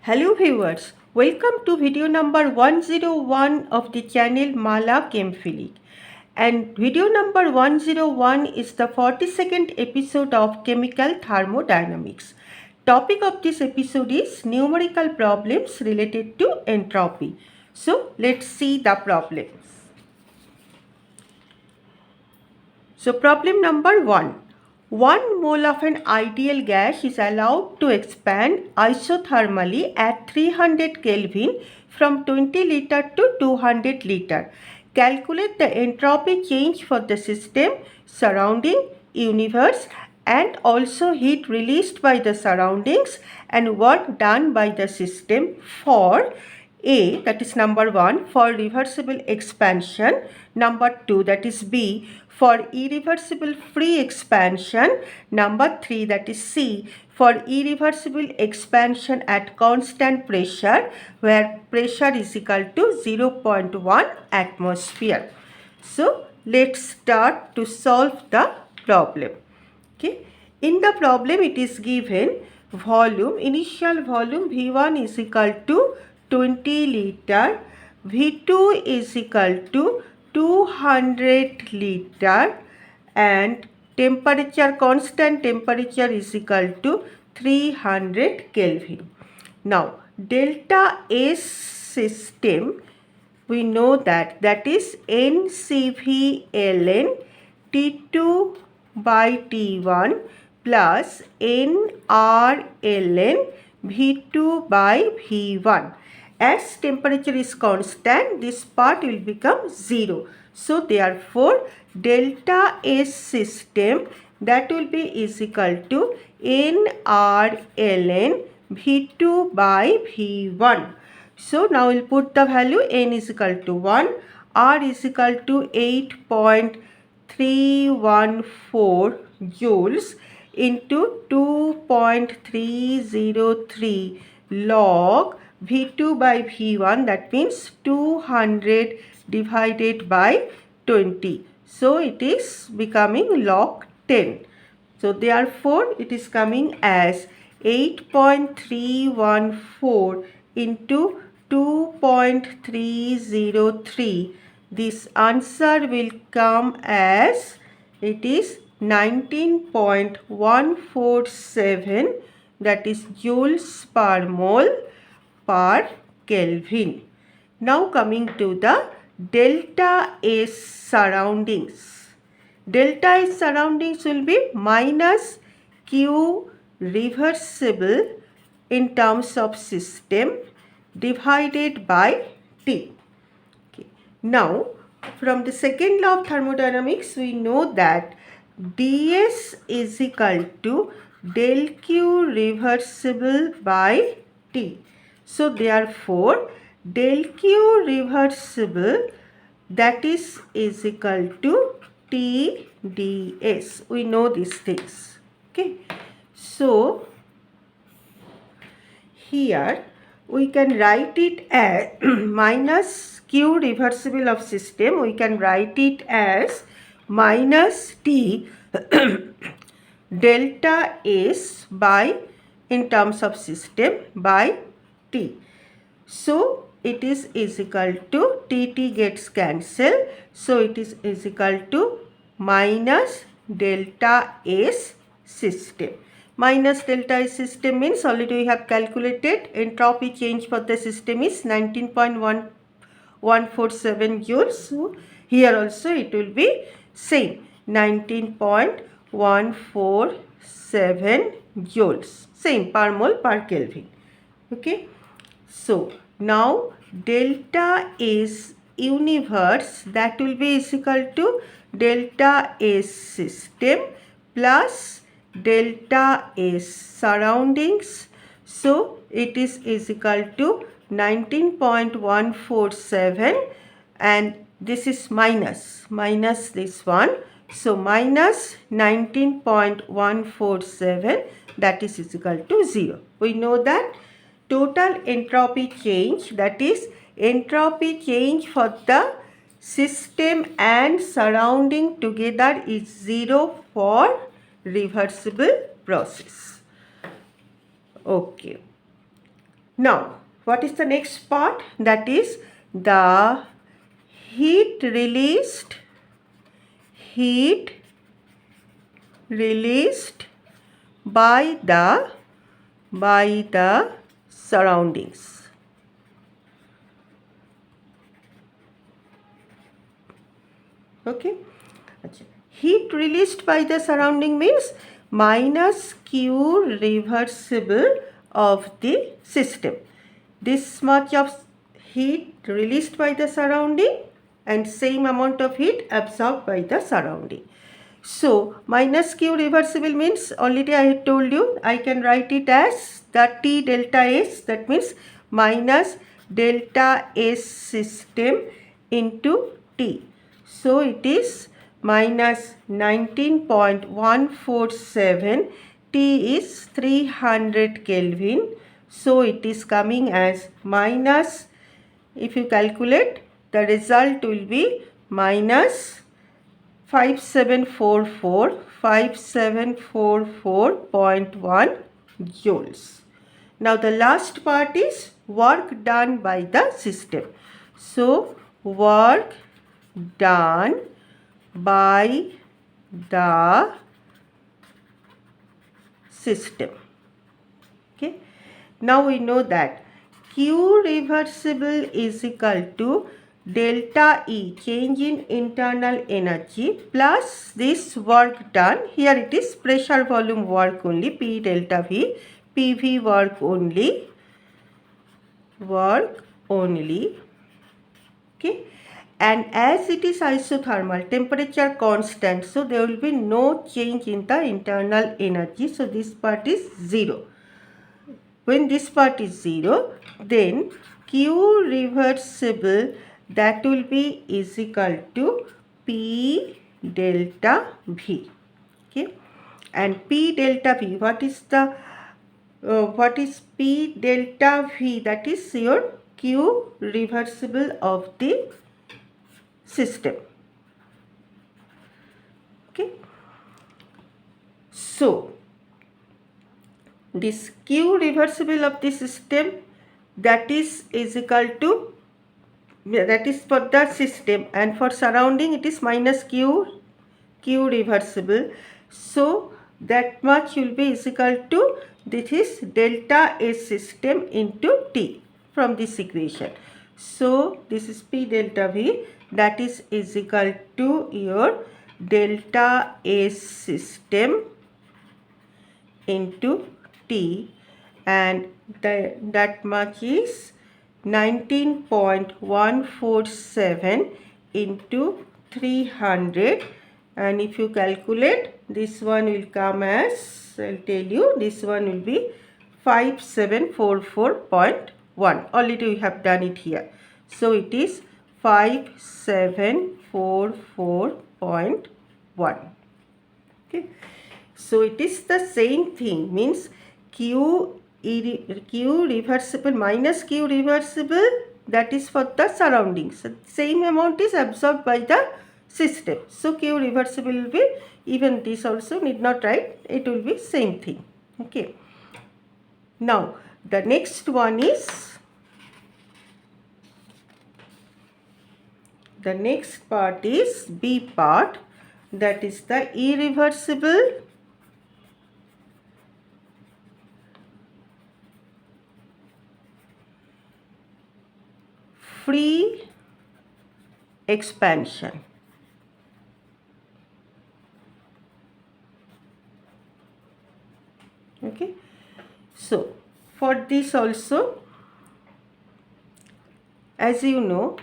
Hello viewers, welcome to video number 101 of the channel MALACHEMPHILIC, and video number 101 is the 42nd episode of Chemical Thermodynamics. Topic of this episode is numerical problems related to entropy. So let's see the problems. So problem number 1. 1 mole of an ideal gas is allowed to expand isothermally at 300 Kelvin from 20 liter to 200 liter. Calculate the entropy change for the system, surrounding, universe, and also heat released by the surroundings and work done by the system for A, that is number 1, for reversible expansion, number 2, that is B, for irreversible free expansion, number 3, that is C, for irreversible expansion at constant pressure, where pressure is equal to 0.1 atmosphere. So let's start to solve the problem. Okay. In the problem it is given volume, initial volume V1 is equal to 20 liter, V2 is equal to 200 liter, and temperature, constant temperature is equal to 300 Kelvin. Now delta S system, we know that is NCV ln T2 by T1 plus NR ln V2 by V1. As temperature is constant, this part will become 0. So therefore delta S system, that will be is equal to NR ln V2 by V1. So now we'll put the value. N is equal to 1, R is equal to 8.314 joules into 2.303 log V2 by V1, that means 200 divided by 20. So it is becoming log 10. So therefore it is coming as 8.314 into 2.303. This answer will come as, it is 19.147, that is joules per mole per Kelvin. Now coming to the delta S surroundings. Delta S surroundings will be minus Q reversible in terms of system divided by T. Okay. Now from the second law of thermodynamics, we know that ds is equal to del Q reversible by T. So therefore del Q reversible, that is equal to T ds. We know these things. Okay. So here we can write it as minus Q reversible of system, we can write it as minus T delta S by, in terms of system, by T. So it is equal to T gets cancelled. So it is equal to minus delta S system. Minus delta S system means already we have calculated entropy change for the system is 19.147 joules. So here also it will be same 19.147 joules, same per mole per Kelvin. Okay. So now delta S universe, that will be equal to delta S system plus delta S surroundings. So it is equal to 19.147, and this is minus this one. So minus 19.147, that is equal to 0. We know that total entropy change, that is entropy change for the system and surrounding together, is 0 for reversible process. Okay. Now, what is the next part? That is the heat released by the surroundings. Okay. Heat released by the surrounding means minus Q reversible of the system. This much of heat released by the surrounding and same amount of heat absorbed by the surrounding. So, minus Q reversible means already I had told you, I can write it as the T delta S, that means minus delta S system into T. So, it is minus 19.147, T is 300 Kelvin. So, it is coming as minus, if you calculate, the result will be minus 5744.1 joules. Now the last part is work done by the system. So work done by the system. Okay. Now we know that Q reversible is equal to delta E, change in internal energy, plus this work done. Here it is pressure volume work only, P delta V, PV work only. Okay. And as it is isothermal, temperature constant, so there will be no change in the internal energy. So this part is 0. When this part is 0, then Q reversible, that will be is equal to P delta V. Okay, and P delta V, what is P delta V? That is your Q reversible of the system. Okay, so this Q reversible of the system, that is equal to, that is for the system, and for surrounding it is minus Q reversible. So that much will be equal to, this is delta S system into T from this equation. So this is P delta V, that is equal to your delta S system into T, and that much is 19.147 into 300, and if you calculate, this one will come as, I'll tell you, this one will be 5744.1. Already we have done it here. So it is 5744.1. Okay. So it is the same thing, means Q reversible minus Q reversible, that is for the surroundings. So same amount is absorbed by the system. So Q reversible will be, even this also need not write, it will be same thing. Okay. Now the next one is, the next part is B part, that is the irreversible free expansion. Okay. So for this also, as you know,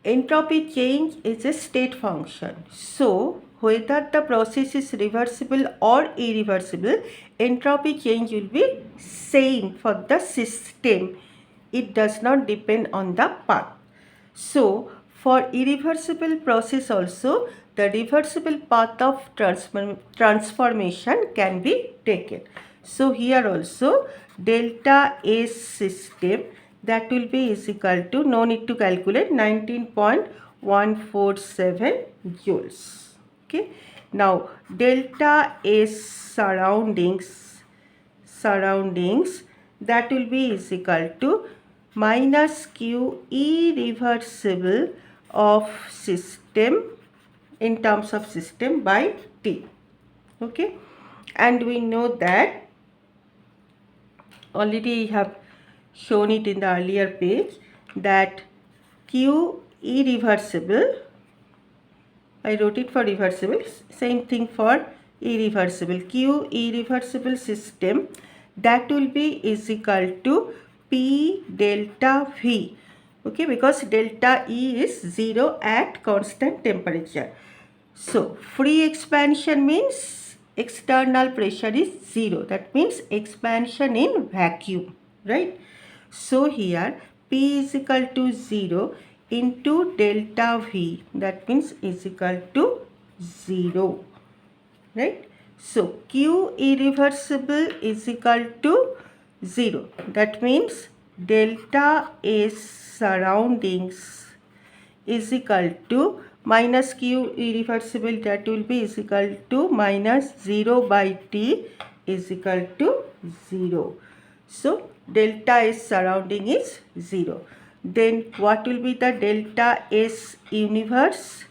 entropy change is a state function. So whether the process is reversible or irreversible, entropy change will be same for the system. It does not depend on the path. So for irreversible process also, the reversible path of transformation can be taken. So here also delta S system, that will be is equal to, no need to calculate, 19.147 joules. Okay. Now delta S surroundings, that will be is equal to minus Q irreversible of system in terms of system by T. Okay, and we know that already have shown it in the earlier page that Q irreversible, I wrote it for reversible, same thing for irreversible. Q irreversible system, that will be is equal to P delta V. Okay, because delta E is 0 at constant temperature. So free expansion means external pressure is 0. That means expansion in vacuum, right? So here P is equal to 0 into delta V, that means is equal to 0, right? So Q irreversible is equal to 0. That means delta S surroundings is equal to minus Q irreversible, that will be is equal to minus 0 by T is equal to 0. So delta S surrounding is 0. Then what will be the delta S universe?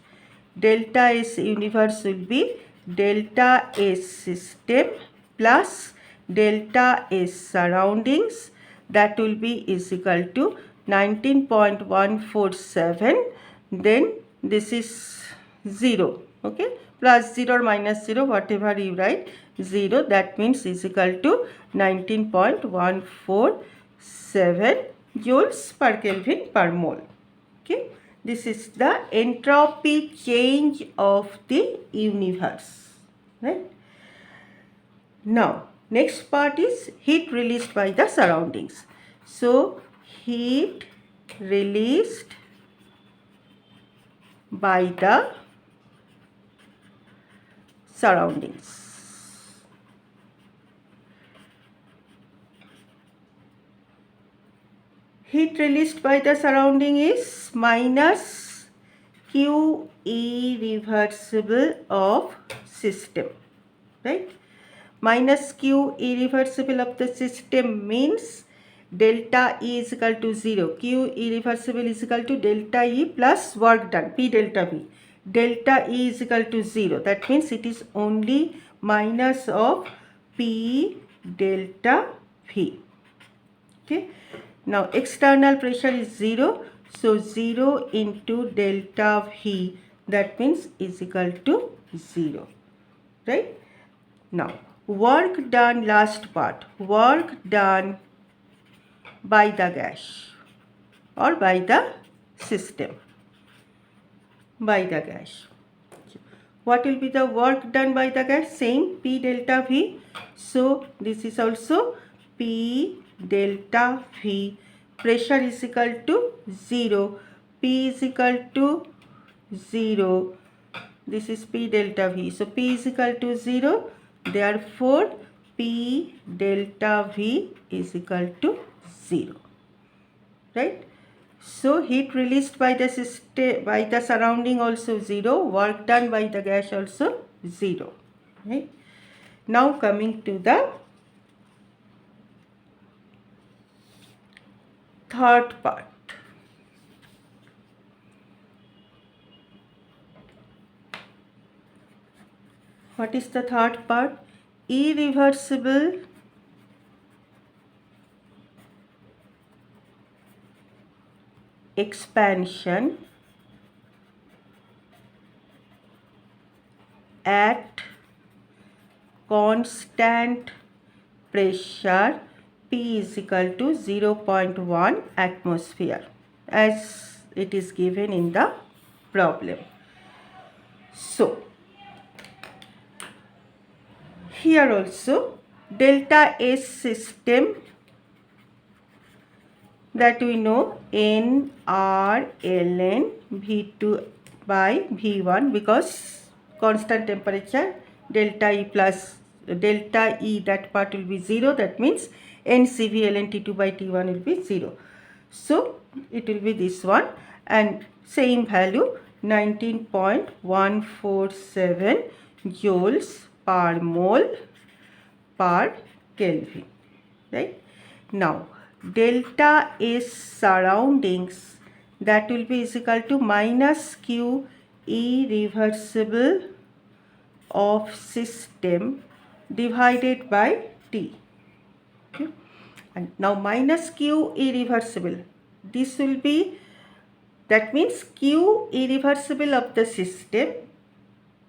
Delta S universe will be delta S system plus delta S surroundings, that will be is equal to 19.147. Then this is 0, okay, plus 0 or minus 0, whatever you write, 0, that means is equal to 19.147 joules per Kelvin per mole. Okay, this is the entropy change of the universe, right? Now next part is heat released by the surroundings. So heat released by the surroundings. Heat released by the surrounding is minus Q irreversible of system, right? Minus Q irreversible of the system means delta E is equal to 0. Q irreversible is equal to delta E plus work done, P delta V. Delta E is equal to 0. That means it is only minus of P delta V. Okay. Now external pressure is 0. So 0 into delta V, that means is equal to 0. Right. Now work done, last part, work done by the gas or by the system, by the gas. What will be the work done by the gas? Same P delta V. So this is also P delta V. Pressure is equal to 0. P is equal to 0. This is P delta V. So P is equal to 0. Therefore P delta V is equal to 0. Right? So heat released by the system, by the surrounding also 0. Work done by the gas also 0. Right? Now coming to the third part. What is the third part? Irreversible expansion at constant pressure P is equal to 0.1 atmosphere as it is given in the problem. So here also delta S system, that we know N R ln V2 by V1, because constant temperature delta E plus delta E, that part will be 0, that means NCV ln T2 by T1 will be 0. So it will be this one, and same value 19.147 joules per mole per Kelvin, right? Now delta S surroundings, that will be is equal to minus Q irreversible of system divided by T. Okay. And now minus Q irreversible, this will be, that means Q irreversible of the system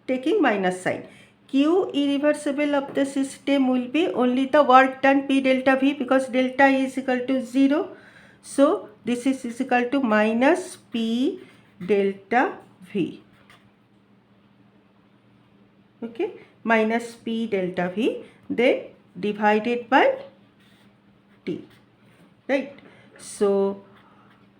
taking minus sign. Q irreversible of the system will be only the work done P delta V, because delta is equal to 0. So this is equal to minus P delta V. Okay, minus P delta V, then divided by T. Right. So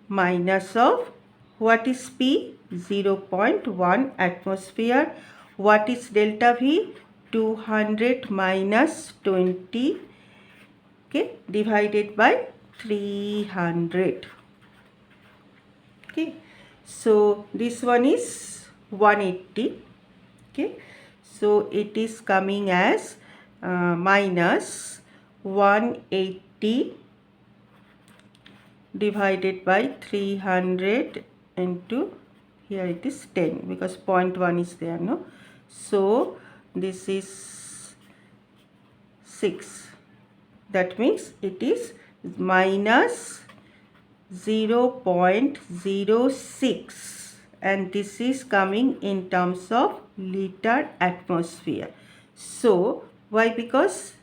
minus of, what is P? 0.1 atmosphere. What is delta V? 200 minus 20, okay, divided by 300. Okay, so this one is 180. Okay, so it is coming as minus 180 divided by 300 into, here it is 10 because 0.1 is there, no? So this is 6. That means it is minus 0.06, and this is coming in terms of liter atmosphere. So why? Because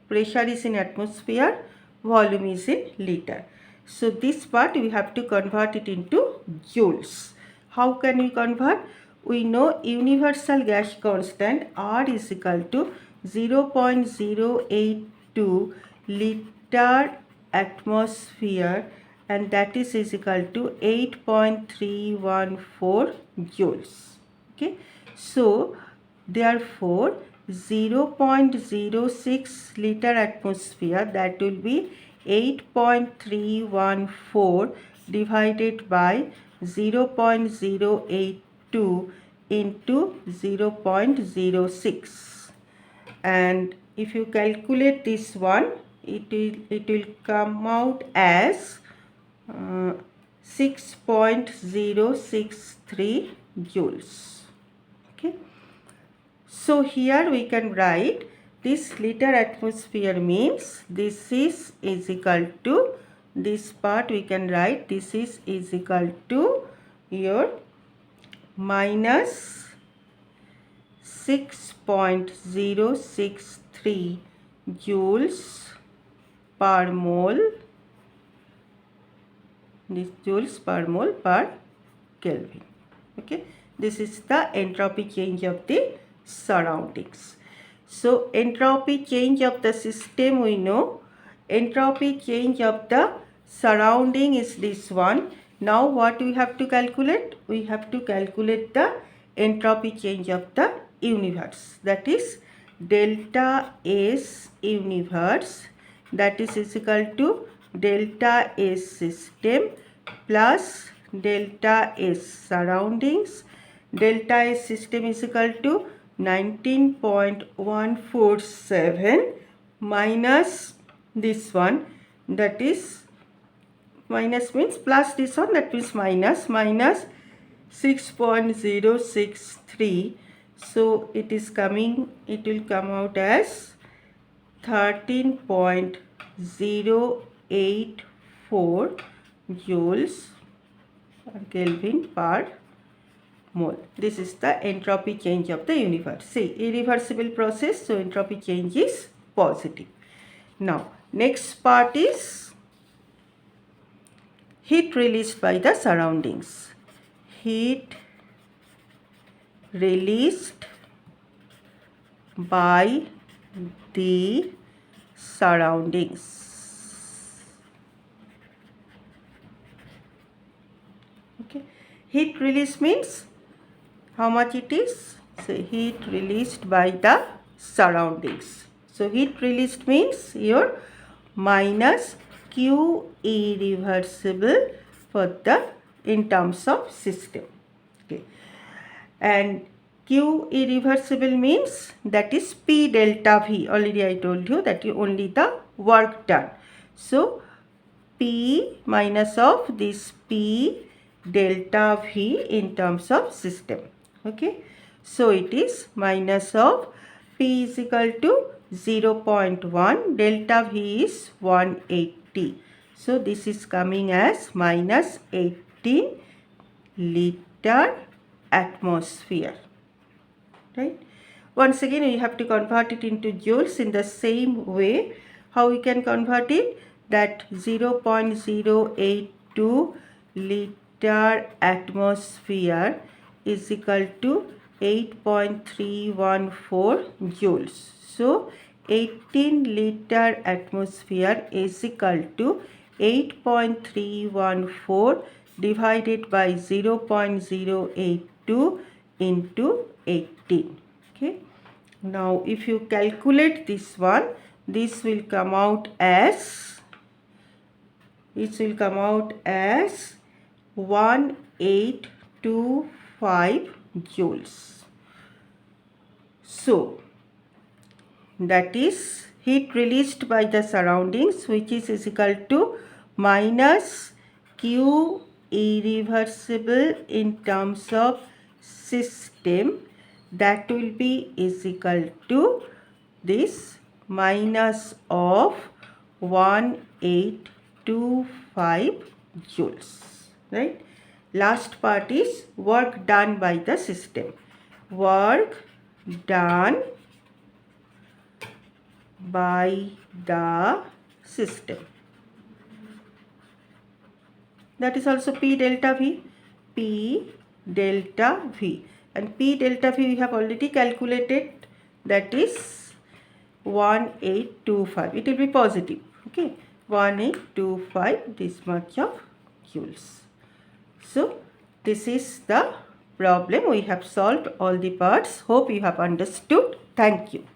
pressure is in atmosphere, volume is in liter. So this part we have to convert it into joules. How can we convert? We know universal gas constant R is equal to 0.082 liter atmosphere, and that is equal to 8.314 joules. Okay, so therefore 0.06 liter atmosphere, that will be 8.314 divided by 0.082 into 0.06, and if you calculate this one, it will come out as 6.063 joules. Okay, so here we can write this liter atmosphere means this is equal to, this part we can write this is equal to your minus 6.063 joules per mole, this joules per mole per Kelvin. Okay, this is the entropy change of the surroundings. So entropy change of the system we know, entropy change of the surrounding is this one. Now what we have to calculate? We have to calculate the entropy change of the universe, that is delta S universe, that is equal to delta S system plus delta S surroundings. Delta S system is equal to 19.147 minus this one, that is minus means plus this one, that means minus 6.063. So it is coming, it will come out as 13.084 joules per Kelvin per mole. This is the entropy change of the universe. See, irreversible process, so entropy change is positive. Now next part is heat released by the surroundings. Heat released by the surroundings. Okay, heat release means how much it is? So heat released by the surroundings. So heat released means your minus Q irreversible for the in terms of system. Okay, and Q irreversible means that is P delta V. Already I told you that you only the work done. So P minus of this P delta V in terms of system. Okay. So it is minus of P is equal to 0.1, delta V is 180. So this is coming as minus 18 liter atmosphere. Right. Once again we have to convert it into joules in the same way. How we can convert it? That 0.082 liter atmosphere is equal to 8.314 joules. So 18 liter atmosphere is equal to 8.314 divided by 0.082 into 18. Okay. Now if you calculate this one, this will come out as 1825 joules. So that is heat released by the surroundings, which is equal to minus Q irreversible in terms of system, that will be is equal to this minus of 1825 joules. Right. Last part is work done by the system. Work done by the system. That is also P delta V. P delta V. And P delta V we have already calculated, that is 1825. It will be positive. Okay. 1825, this much of joules. So this is the problem. We have solved all the parts. Hope you have understood. Thank you.